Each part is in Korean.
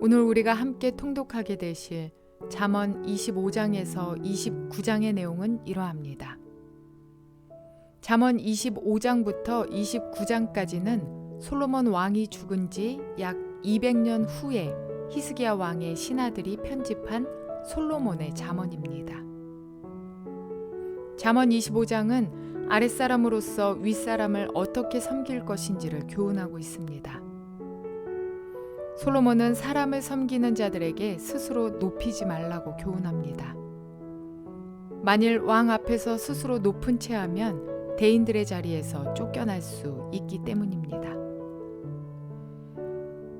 오늘 우리가 함께 통독하게 되실 잠언 25장에서 29장의 내용은 이러합니다. 잠언 25장부터 29장까지는 솔로몬 왕이 죽은 지 약 200년 후에 히스기야 왕의 신하들이 편집한 솔로몬의 잠언입니다. 잠언 25장은 아랫사람으로서 윗사람을 어떻게 섬길 것인지를 교훈하고 있습니다. 솔로몬은 사람을 섬기는 자들에게 스스로 높이지 말라고 교훈합니다. 만일 왕 앞에서 스스로 높은 채 하면 대인들의 자리에서 쫓겨날 수 있기 때문입니다.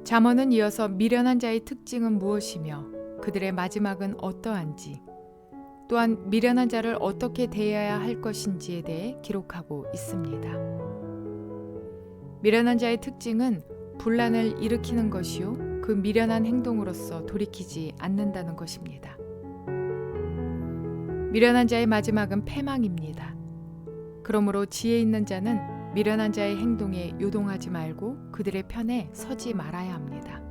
잠언은 이어서 미련한 자의 특징은 무엇이며 그들의 마지막은 어떠한지, 또한 미련한 자를 어떻게 대해야 할 것인지에 대해 기록하고 있습니다. 미련한 자의 특징은 분란을 일으키는 것이요, 그 미련한 행동으로서 돌이키지 않는다는 것입니다. 미련한 자의 마지막은 패망입니다. 그러므로 지혜 있는 자는 미련한 자의 행동에 요동하지 말고 그들의 편에 서지 말아야 합니다.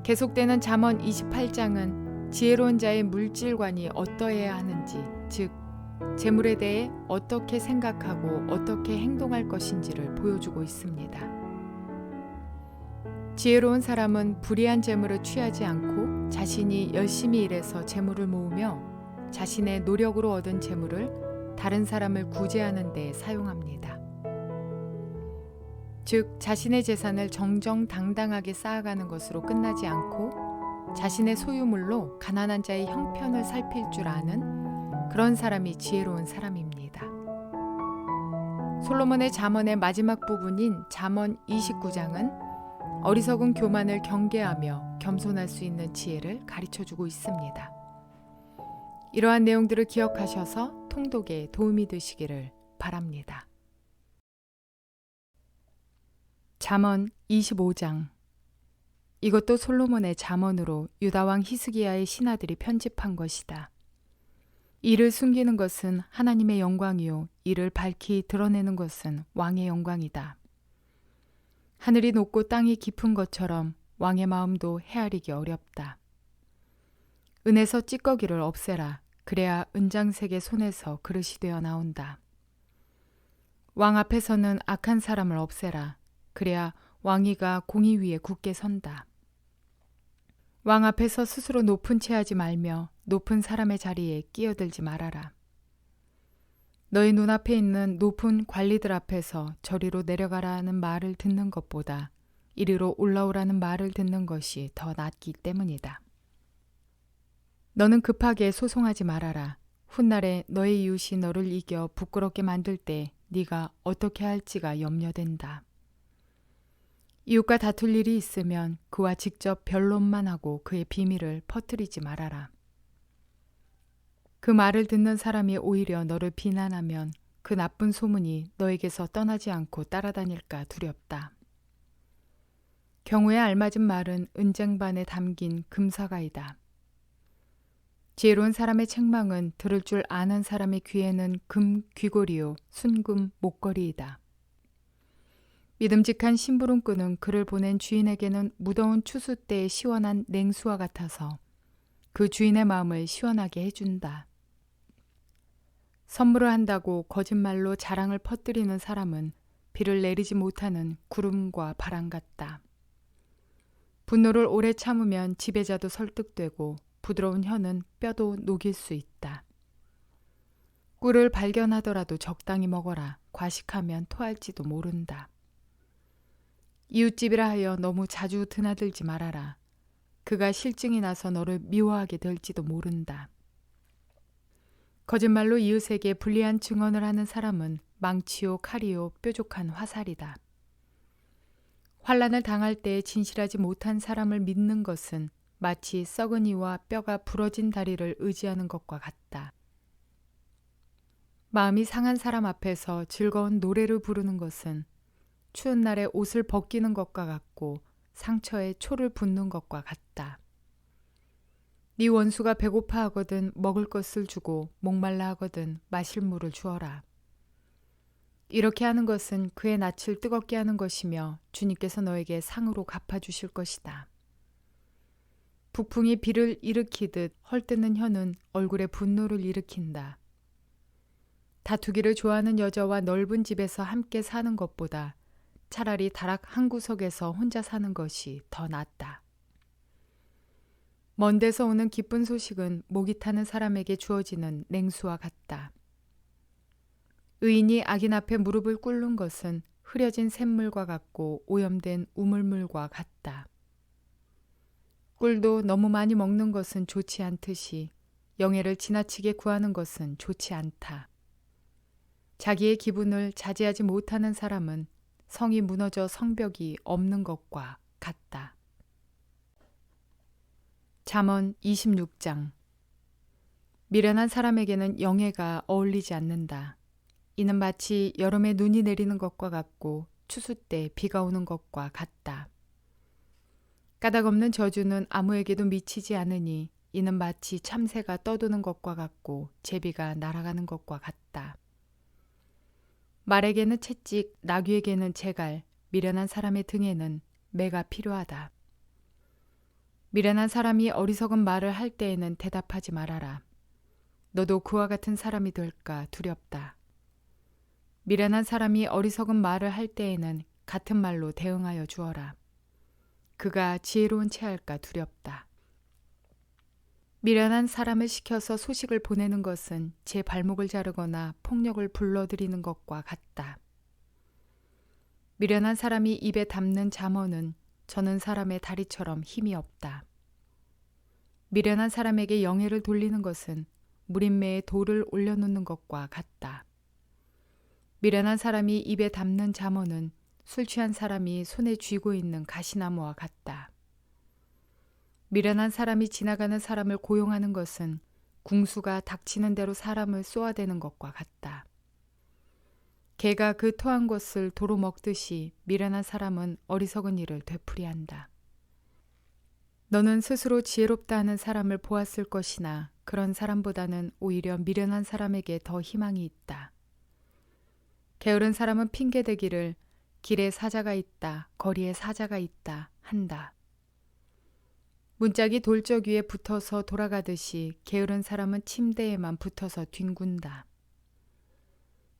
계속되는 잠언 28장은 지혜로운 자의 물질관이 어떠해야 하는지, 즉 재물에 대해 어떻게 생각하고 어떻게 행동할 것인지를 보여주고 있습니다. 지혜로운 사람은 불의한 재물을 취하지 않고 자신이 열심히 일해서 재물을 모으며 자신의 노력으로 얻은 재물을 다른 사람을 구제하는 데 사용합니다. 즉, 자신의 재산을 정정당당하게 쌓아가는 것으로 끝나지 않고 자신의 소유물로 가난한 자의 형편을 살필 줄 아는 그런 사람이 지혜로운 사람입니다. 솔로몬의 잠언의 마지막 부분인 잠언 29장은 어리석은 교만을 경계하며 겸손할 수 있는 지혜를 가르쳐주고 있습니다. 이러한 내용들을 기억하셔서 통독에 도움이 되시기를 바랍니다. 잠언 25장. 이것도 솔로몬의 잠언으로 유다왕 히스기야의 신하들이 편집한 것이다. 이를 숨기는 것은 하나님의 영광이요, 이를 밝히 드러내는 것은 왕의 영광이다. 하늘이 높고 땅이 깊은 것처럼 왕의 마음도 헤아리기 어렵다. 은에서 찌꺼기를 없애라. 그래야 은장색의 손에서 그릇이 되어 나온다. 왕 앞에서는 악한 사람을 없애라. 그래야 왕위가 공의 위에 굳게 선다. 왕 앞에서 스스로 높은 채 하지 말며 높은 사람의 자리에 끼어들지 말아라. 너희 눈앞에 있는 높은 관리들 앞에서 저리로 내려가라 하는 말을 듣는 것보다 이리로 올라오라는 말을 듣는 것이 더 낫기 때문이다. 너는 급하게 소송하지 말아라. 훗날에 너의 이웃이 너를 이겨 부끄럽게 만들 때 네가 어떻게 할지가 염려된다. 이웃과 다툴 일이 있으면 그와 직접 변론만 하고 그의 비밀을 퍼뜨리지 말아라. 그 말을 듣는 사람이 오히려 너를 비난하면 그 나쁜 소문이 너에게서 떠나지 않고 따라다닐까 두렵다. 경우에 알맞은 말은 은쟁반에 담긴 금사가이다. 지혜로운 사람의 책망은 들을 줄 아는 사람의 귀에는 금 귀걸이요 순금 목걸이이다. 믿음직한 심부름꾼은 그를 보낸 주인에게는 무더운 추수 때의 시원한 냉수와 같아서 그 주인의 마음을 시원하게 해준다. 선물을 한다고 거짓말로 자랑을 퍼뜨리는 사람은 비를 내리지 못하는 구름과 바람 같다. 분노를 오래 참으면 지배자도 설득되고 부드러운 혀는 뼈도 녹일 수 있다. 꿀을 발견하더라도 적당히 먹어라. 과식하면 토할지도 모른다. 이웃집이라 하여 너무 자주 드나들지 말아라. 그가 실증이 나서 너를 미워하게 될지도 모른다. 거짓말로 이웃에게 불리한 증언을 하는 사람은 망치요 칼이요 뾰족한 화살이다. 환난을 당할 때 진실하지 못한 사람을 믿는 것은 마치 썩은 이와 뼈가 부러진 다리를 의지하는 것과 같다. 마음이 상한 사람 앞에서 즐거운 노래를 부르는 것은 추운 날에 옷을 벗기는 것과 같고 상처에 초를 붓는 것과 같다. 네 원수가 배고파하거든 먹을 것을 주고 목말라 하거든 마실 물을 주어라. 이렇게 하는 것은 그의 낯을 뜨겁게 하는 것이며 주님께서 너에게 상으로 갚아주실 것이다. 북풍이 비를 일으키듯 헐뜯는 혀는 얼굴에 분노를 일으킨다. 다투기를 좋아하는 여자와 넓은 집에서 함께 사는 것보다 차라리 다락 한 구석에서 혼자 사는 것이 더 낫다. 먼 데서 오는 기쁜 소식은 목이 타는 사람에게 주어지는 냉수와 같다. 의인이 악인 앞에 무릎을 꿇는 것은 흐려진 샘물과 같고 오염된 우물물과 같다. 꿀도 너무 많이 먹는 것은 좋지 않듯이 영예를 지나치게 구하는 것은 좋지 않다. 자기의 기분을 자제하지 못하는 사람은 성이 무너져 성벽이 없는 것과 같다. 잠언 26장. 미련한 사람에게는 영예가 어울리지 않는다. 이는 마치 여름에 눈이 내리는 것과 같고 추수 때 비가 오는 것과 같다. 까닭 없는 저주는 아무에게도 미치지 않으니 이는 마치 참새가 떠도는 것과 같고 제비가 날아가는 것과 같다. 말에게는 채찍, 나귀에게는 재갈, 미련한 사람의 등에는 매가 필요하다. 미련한 사람이 어리석은 말을 할 때에는 대답하지 말아라. 너도 그와 같은 사람이 될까 두렵다. 미련한 사람이 어리석은 말을 할 때에는 같은 말로 대응하여 주어라. 그가 지혜로운 체할까 두렵다. 미련한 사람을 시켜서 소식을 보내는 것은 제 발목을 자르거나 폭력을 불러들이는 것과 같다. 미련한 사람이 입에 담는 잠언은 저는 사람의 다리처럼 힘이 없다. 미련한 사람에게 영예를 돌리는 것은 무림매에 돌을 올려놓는 것과 같다. 미련한 사람이 입에 담는 잠언은 술 취한 사람이 손에 쥐고 있는 가시나무와 같다. 미련한 사람이 지나가는 사람을 고용하는 것은 궁수가 닥치는 대로 사람을 쏘아대는 것과 같다. 개가 그 토한 것을 도로 먹듯이 미련한 사람은 어리석은 일을 되풀이한다. 너는 스스로 지혜롭다 하는 사람을 보았을 것이나 그런 사람보다는 오히려 미련한 사람에게 더 희망이 있다. 게으른 사람은 핑계대기를 길에 사자가 있다, 거리에 사자가 있다 한다. 문짝이 돌적 위에 붙어서 돌아가듯이 게으른 사람은 침대에만 붙어서 뒹군다.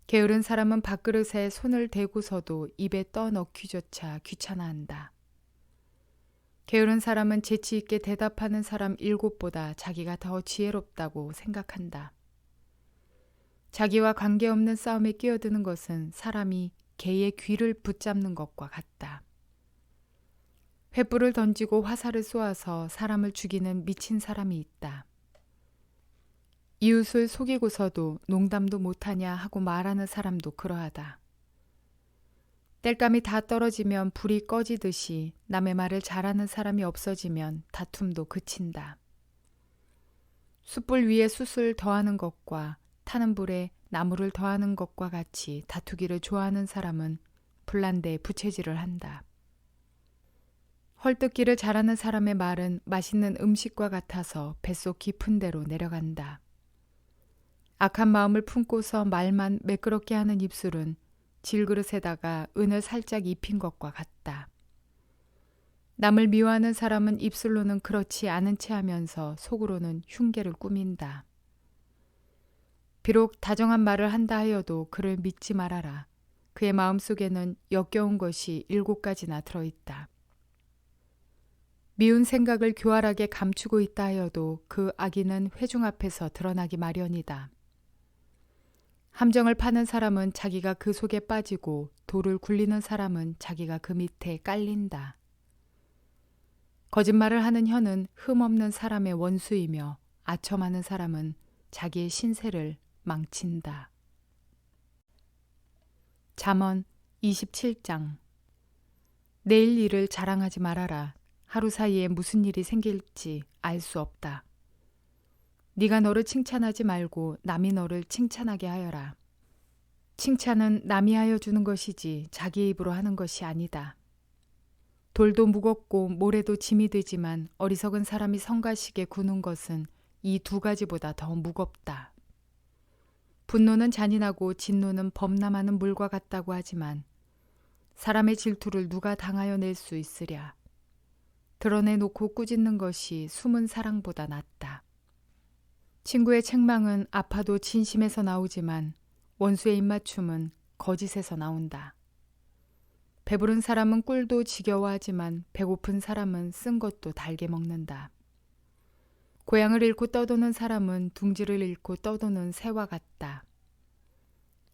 게으른 사람은 밥그릇에 손을 대고서도 입에 떠넣기조차 귀찮아한다. 게으른 사람은 재치 있게 대답하는 사람 7보다 자기가 더 지혜롭다고 생각한다. 자기와 관계없는 싸움에 끼어드는 것은 사람이 개의 귀를 붙잡는 것과 같다. 횃불을 던지고 화살을 쏘아서 사람을 죽이는 미친 사람이 있다. 이웃을 속이고서도 농담도 못하냐 하고 말하는 사람도 그러하다. 땔감이 다 떨어지면 불이 꺼지듯이 남의 말을 잘하는 사람이 없어지면 다툼도 그친다. 숯불 위에 숯을 더하는 것과 타는 불에 나무를 더하는 것과 같이 다투기를 좋아하는 사람은 불난데 부채질을 한다. 헐뜯기를 잘하는 사람의 말은 맛있는 음식과 같아서 뱃속 깊은 데로 내려간다. 악한 마음을 품고서 말만 매끄럽게 하는 입술은 질그릇에다가 은을 살짝 입힌 것과 같다. 남을 미워하는 사람은 입술로는 그렇지 않은 체 하면서 속으로는 흉계를 꾸민다. 비록 다정한 말을 한다 하여도 그를 믿지 말아라. 그의 마음속에는 역겨운 것이 7가지나 들어있다. 미운 생각을 교활하게 감추고 있다 하여도 그 악의는 회중 앞에서 드러나기 마련이다. 함정을 파는 사람은 자기가 그 속에 빠지고 돌을 굴리는 사람은 자기가 그 밑에 깔린다. 거짓말을 하는 혀는 흠없는 사람의 원수이며 아첨하는 사람은 자기의 신세를 망친다. 잠언 27장. 내일 일을 자랑하지 말아라. 하루 사이에 무슨 일이 생길지 알 수 없다. 네가 너를 칭찬하지 말고 남이 너를 칭찬하게 하여라. 칭찬은 남이 하여 주는 것이지 자기 입으로 하는 것이 아니다. 돌도 무겁고 모래도 짐이 되지만 어리석은 사람이 성가시게 구는 것은 이 2가지보다 더 무겁다. 분노는 잔인하고 진노는 범람하는 물과 같다고 하지만 사람의 질투를 누가 당하여 낼 수 있으랴. 드러내놓고 꾸짖는 것이 숨은 사랑보다 낫다. 친구의 책망은 아파도 진심에서 나오지만 원수의 입맞춤은 거짓에서 나온다. 배부른 사람은 꿀도 지겨워하지만 배고픈 사람은 쓴 것도 달게 먹는다. 고향을 잃고 떠도는 사람은 둥지를 잃고 떠도는 새와 같다.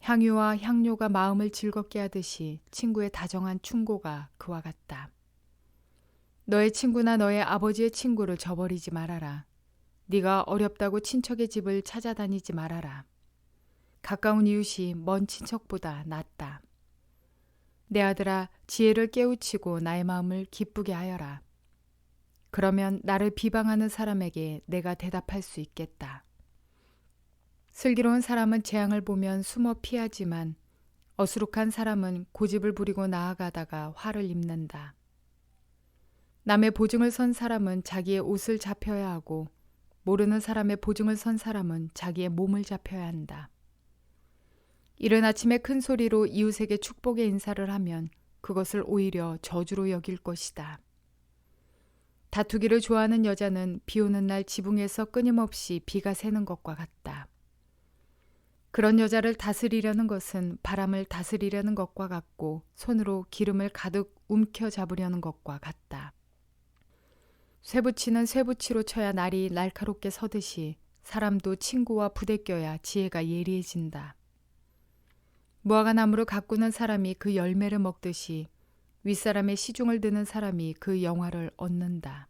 향유와 향료가 마음을 즐겁게 하듯이 친구의 다정한 충고가 그와 같다. 너의 친구나 너의 아버지의 친구를 저버리지 말아라. 네가 어렵다고 친척의 집을 찾아다니지 말아라. 가까운 이웃이 먼 친척보다 낫다. 내 아들아, 지혜를 깨우치고 나의 마음을 기쁘게 하여라. 그러면 나를 비방하는 사람에게 내가 대답할 수 있겠다. 슬기로운 사람은 재앙을 보면 숨어 피하지만 어수룩한 사람은 고집을 부리고 나아가다가 화를 입는다. 남의 보증을 선 사람은 자기의 옷을 잡혀야 하고 모르는 사람의 보증을 선 사람은 자기의 몸을 잡혀야 한다. 이른 아침에 큰 소리로 이웃에게 축복의 인사를 하면 그것을 오히려 저주로 여길 것이다. 다투기를 좋아하는 여자는 비 오는 날 지붕에서 끊임없이 비가 새는 것과 같다. 그런 여자를 다스리려는 것은 바람을 다스리려는 것과 같고 손으로 기름을 가득 움켜잡으려는 것과 같다. 쇠붙이는 쇠붙이로 쳐야 날이 날카롭게 서듯이 사람도 친구와 부대껴야 지혜가 예리해진다. 무화과 나무를 가꾸는 사람이 그 열매를 먹듯이 윗사람의 시중을 드는 사람이 그 영화를 얻는다.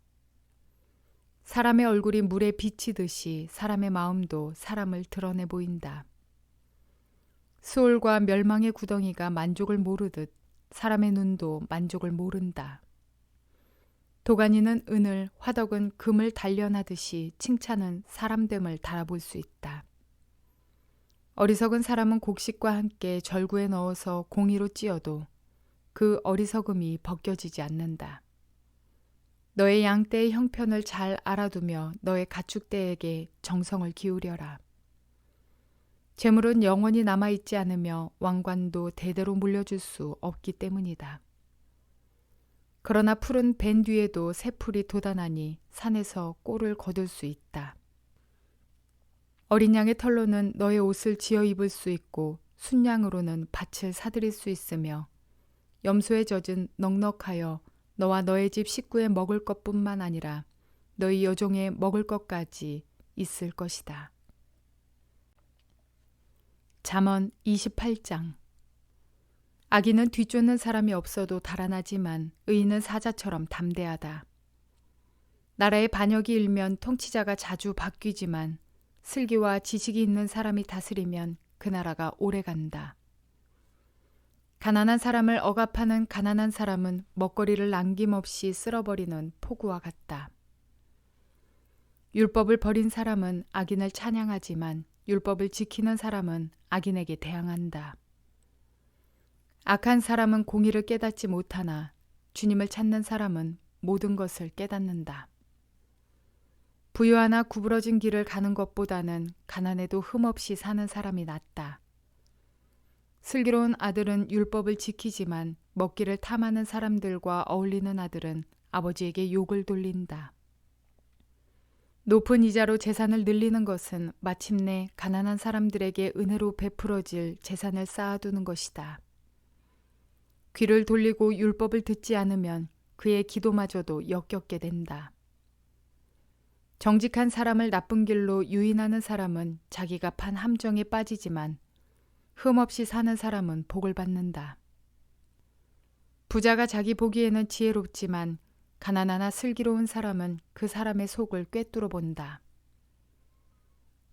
사람의 얼굴이 물에 비치듯이 사람의 마음도 사람을 드러내 보인다. 수올과 멸망의 구덩이가 만족을 모르듯 사람의 눈도 만족을 모른다. 도가니는 은을, 화덕은 금을 단련하듯이 칭찬은 사람됨을 달아볼 수 있다. 어리석은 사람은 곡식과 함께 절구에 넣어서 공이로 찧어도 그 어리석음이 벗겨지지 않는다. 너의 양떼의 형편을 잘 알아두며 너의 가축대에게 정성을 기울여라. 재물은 영원히 남아있지 않으며 왕관도 대대로 물려줄 수 없기 때문이다. 그러나 풀은 벤 뒤에도 새 풀이 돋아나니 산에서 꼴을 거둘 수 있다. 어린 양의 털로는 너의 옷을 지어 입을 수 있고 순양으로는 밭을 사들일 수 있으며 염소의 젖은 넉넉하여 너와 너의 집 식구의 먹을 것뿐만 아니라 너희 여종의 먹을 것까지 있을 것이다. 잠언 28장. 악인은 뒤쫓는 사람이 없어도 달아나지만 의인은 사자처럼 담대하다. 나라의 반역이 일면 통치자가 자주 바뀌지만 슬기와 지식이 있는 사람이 다스리면 그 나라가 오래간다. 가난한 사람을 억압하는 가난한 사람은 먹거리를 남김없이 쓸어버리는 폭우와 같다. 율법을 버린 사람은 악인을 찬양하지만 율법을 지키는 사람은 악인에게 대항한다. 악한 사람은 공의를 깨닫지 못하나 주님을 찾는 사람은 모든 것을 깨닫는다. 부유하나 구부러진 길을 가는 것보다는 가난해도 흠없이 사는 사람이 낫다. 슬기로운 아들은 율법을 지키지만 먹기를 탐하는 사람들과 어울리는 아들은 아버지에게 욕을 돌린다. 높은 이자로 재산을 늘리는 것은 마침내 가난한 사람들에게 은혜로 베풀어질 재산을 쌓아두는 것이다. 귀를 돌리고 율법을 듣지 않으면 그의 기도마저도 역겹게 된다. 정직한 사람을 나쁜 길로 유인하는 사람은 자기가 판 함정에 빠지지만 흠없이 사는 사람은 복을 받는다. 부자가 자기 보기에는 지혜롭지만 가난하나 슬기로운 사람은 그 사람의 속을 꿰뚫어 본다.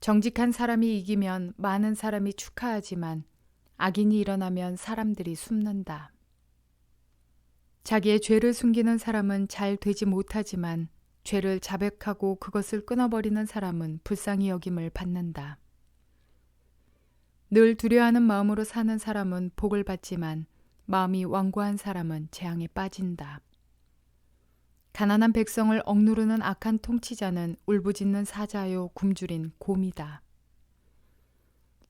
정직한 사람이 이기면 많은 사람이 축하하지만 악인이 일어나면 사람들이 숨는다. 자기의 죄를 숨기는 사람은 잘 되지 못하지만 죄를 자백하고 그것을 끊어버리는 사람은 불쌍히 여김을 받는다. 늘 두려워하는 마음으로 사는 사람은 복을 받지만 마음이 완고한 사람은 재앙에 빠진다. 가난한 백성을 억누르는 악한 통치자는 울부짖는 사자요 굶주린 곰이다.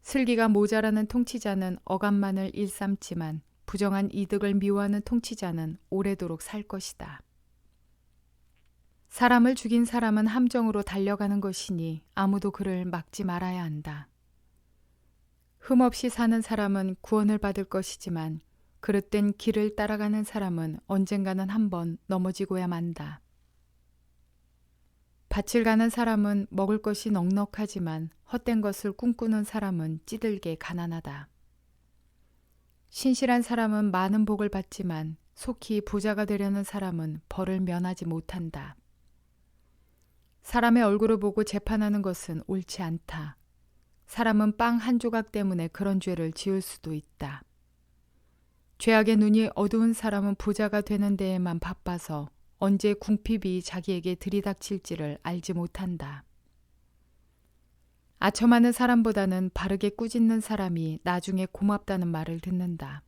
슬기가 모자라는 통치자는 어감만을 일삼지만 부정한 이득을 미워하는 통치자는 오래도록 살 것이다. 사람을 죽인 사람은 함정으로 달려가는 것이니 아무도 그를 막지 말아야 한다. 흠없이 사는 사람은 구원을 받을 것이지만 그릇된 길을 따라가는 사람은 언젠가는 한번 넘어지고야 만다. 밭을 가는 사람은 먹을 것이 넉넉하지만 헛된 것을 꿈꾸는 사람은 찌들게 가난하다. 신실한 사람은 많은 복을 받지만 속히 부자가 되려는 사람은 벌을 면하지 못한다. 사람의 얼굴을 보고 재판하는 것은 옳지 않다. 사람은 빵 한 조각 때문에 그런 죄를 지을 수도 있다. 죄악의 눈이 어두운 사람은 부자가 되는 데에만 바빠서 언제 궁핍이 자기에게 들이닥칠지를 알지 못한다. 아첨하는 사람보다는 바르게 꾸짖는 사람이 나중에 고맙다는 말을 듣는다.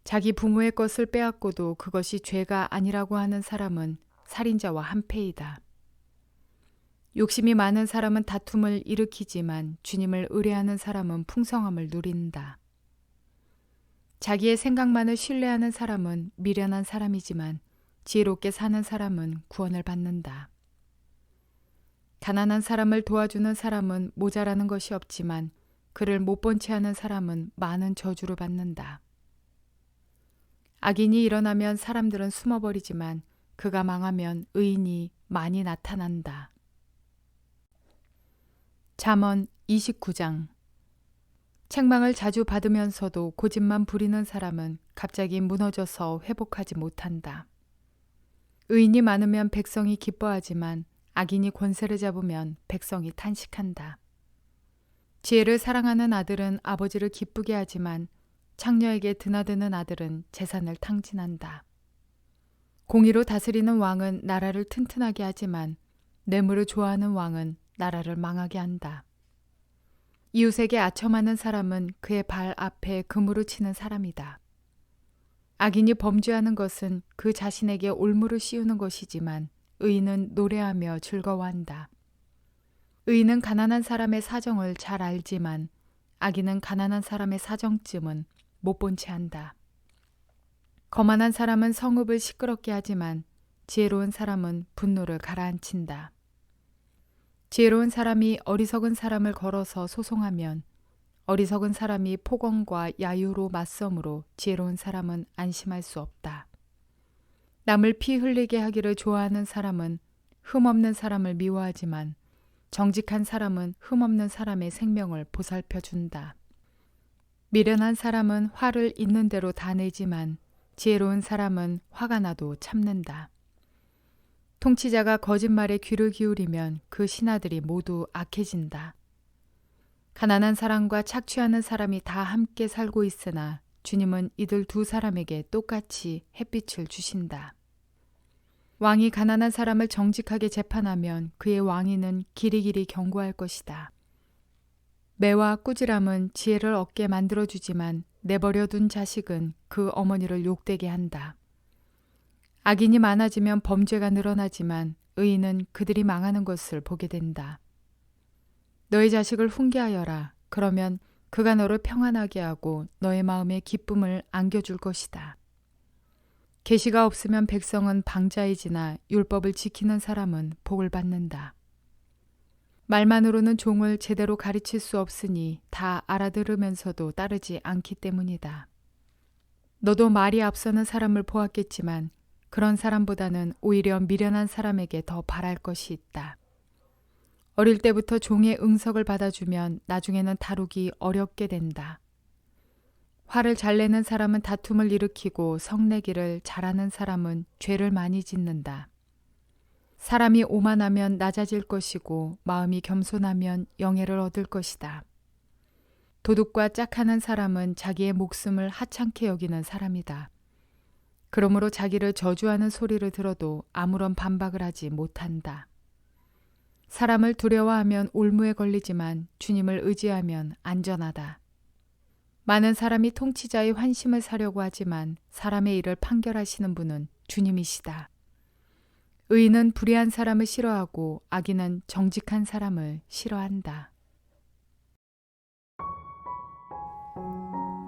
자기 부모의 것을 빼앗고도 그것이 죄가 아니라고 하는 사람은 살인자와 한패이다. 욕심이 많은 사람은 다툼을 일으키지만 주님을 의뢰하는 사람은 풍성함을 누린다. 자기의 생각만을 신뢰하는 사람은 미련한 사람이지만 지혜롭게 사는 사람은 구원을 받는다. 가난한 사람을 도와주는 사람은 모자라는 것이 없지만 그를 못 본 채 하는 사람은 많은 저주를 받는다. 악인이 일어나면 사람들은 숨어버리지만 그가 망하면 의인이 많이 나타난다. 잠언 29장. 책망을 자주 받으면서도 고집만 부리는 사람은 갑자기 무너져서 회복하지 못한다. 의인이 많으면 백성이 기뻐하지만 악인이 권세를 잡으면 백성이 탄식한다. 지혜를 사랑하는 아들은 아버지를 기쁘게 하지만 창녀에게 드나드는 아들은 재산을 탕진한다. 공의로 다스리는 왕은 나라를 튼튼하게 하지만 뇌물을 좋아하는 왕은 나라를 망하게 한다. 이웃에게 아첨하는 사람은 그의 발 앞에 그물을 치는 사람이다. 악인이 범죄하는 것은 그 자신에게 올무를 씌우는 것이지만 의인은 노래하며 즐거워한다. 의인은 가난한 사람의 사정을 잘 알지만 악인은 가난한 사람의 사정쯤은 못 본 채 한다. 거만한 사람은 성읍을 시끄럽게 하지만 지혜로운 사람은 분노를 가라앉힌다. 지혜로운 사람이 어리석은 사람을 걸어서 소송하면 어리석은 사람이 폭언과 야유로 맞서므로 지혜로운 사람은 안심할 수 없다. 남을 피 흘리게 하기를 좋아하는 사람은 흠없는 사람을 미워하지만 정직한 사람은 흠없는 사람의 생명을 보살펴 준다. 미련한 사람은 화를 있는 대로 다 내지만 지혜로운 사람은 화가 나도 참는다. 통치자가 거짓말에 귀를 기울이면 그 신하들이 모두 악해진다. 가난한 사람과 착취하는 사람이 다 함께 살고 있으나 주님은 이들 두 사람에게 똑같이 햇빛을 주신다. 왕이 가난한 사람을 정직하게 재판하면 그의 왕위는 길이길이 견고할 것이다. 매와 꾸지람은 지혜를 얻게 만들어주지만 내버려둔 자식은 그 어머니를 욕되게 한다. 악인이 많아지면 범죄가 늘어나지만 의인은 그들이 망하는 것을 보게 된다. 너의 자식을 훈계하여라. 그러면 그가 너를 평안하게 하고 너의 마음에 기쁨을 안겨줄 것이다. 계시가 없으면 백성은 방자해지나 율법을 지키는 사람은 복을 받는다. 말만으로는 종을 제대로 가르칠 수 없으니 다 알아들으면서도 따르지 않기 때문이다. 너도 말이 앞서는 사람을 보았겠지만 그런 사람보다는 오히려 미련한 사람에게 더 바랄 것이 있다. 어릴 때부터 종의 응석을 받아주면 나중에는 다루기 어렵게 된다. 화를 잘 내는 사람은 다툼을 일으키고 성내기를 잘하는 사람은 죄를 많이 짓는다. 사람이 오만하면 낮아질 것이고 마음이 겸손하면 영예를 얻을 것이다. 도둑과 짝하는 사람은 자기의 목숨을 하찮게 여기는 사람이다. 그러므로 자기를 저주하는 소리를 들어도 아무런 반박을 하지 못한다. 사람을 두려워하면 올무에 걸리지만 주님을 의지하면 안전하다. 많은 사람이 통치자의 환심을 사려고 하지만 사람의 일을 판결하시는 분은 주님이시다. 의인은 불의한 사람을 싫어하고 악인은 정직한 사람을 싫어한다.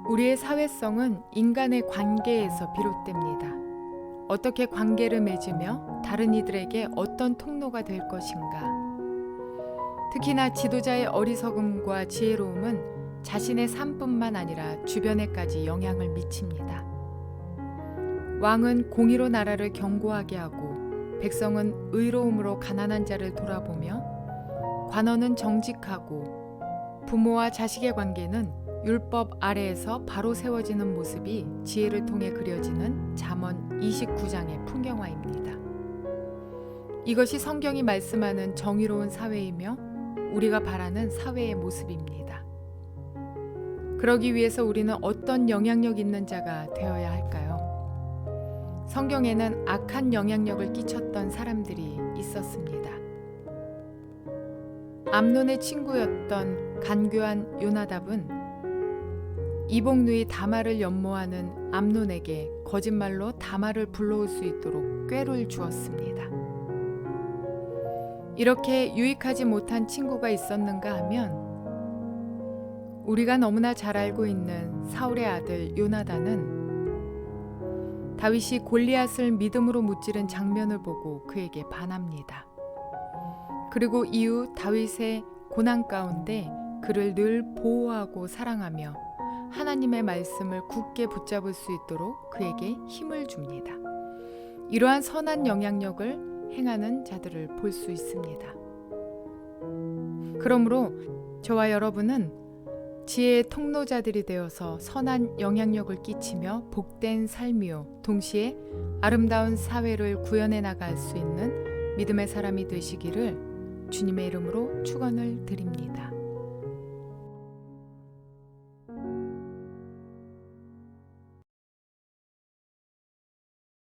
우리의 사회성은 인간의 관계에서 비롯됩니다. 어떻게 관계를 맺으며 다른 이들에게 어떤 통로가 될 것인가. 특히나 지도자의 어리석음과 지혜로움은 자신의 삶뿐만 아니라 주변에까지 영향을 미칩니다. 왕은 공의로 나라를 견고하게 하고 백성은 의로움으로 가난한 자를 돌아보며 관원은 정직하고 부모와 자식의 관계는 율법 아래에서 바로 세워지는 모습이 지혜를 통해 그려지는 잠언 29장의 풍경화입니다. 이것이 성경이 말씀하는 정의로운 사회이며 우리가 바라는 사회의 모습입니다. 그러기 위해서 우리는 어떤 영향력 있는 자가 되어야 할까요? 성경에는 악한 영향력을 끼쳤던 사람들이 있었습니다. 암논의 친구였던 간교한 요나답은 이복누이 다말을 연모하는 암논에게 거짓말로 다말을 불러올 수 있도록 꾀를 주었습니다. 이렇게 유익하지 못한 친구가 있었는가 하면 우리가 너무나 잘 알고 있는 사울의 아들 요나단은 다윗이 골리앗을 믿음으로 무찌른 장면을 보고 그에게 반합니다. 그리고 이후 다윗의 고난 가운데 그를 늘 보호하고 사랑하며 하나님의 말씀을 굳게 붙잡을 수 있도록 그에게 힘을 줍니다. 이러한 선한 영향력을 행하는 자들을 볼 수 있습니다. 그러므로 저와 여러분은 지혜의 통로자들이 되어서 선한 영향력을 끼치며 복된 삶이요 동시에 아름다운 사회를 구현해 나갈 수 있는 믿음의 사람이 되시기를 주님의 이름으로 축원을 드립니다.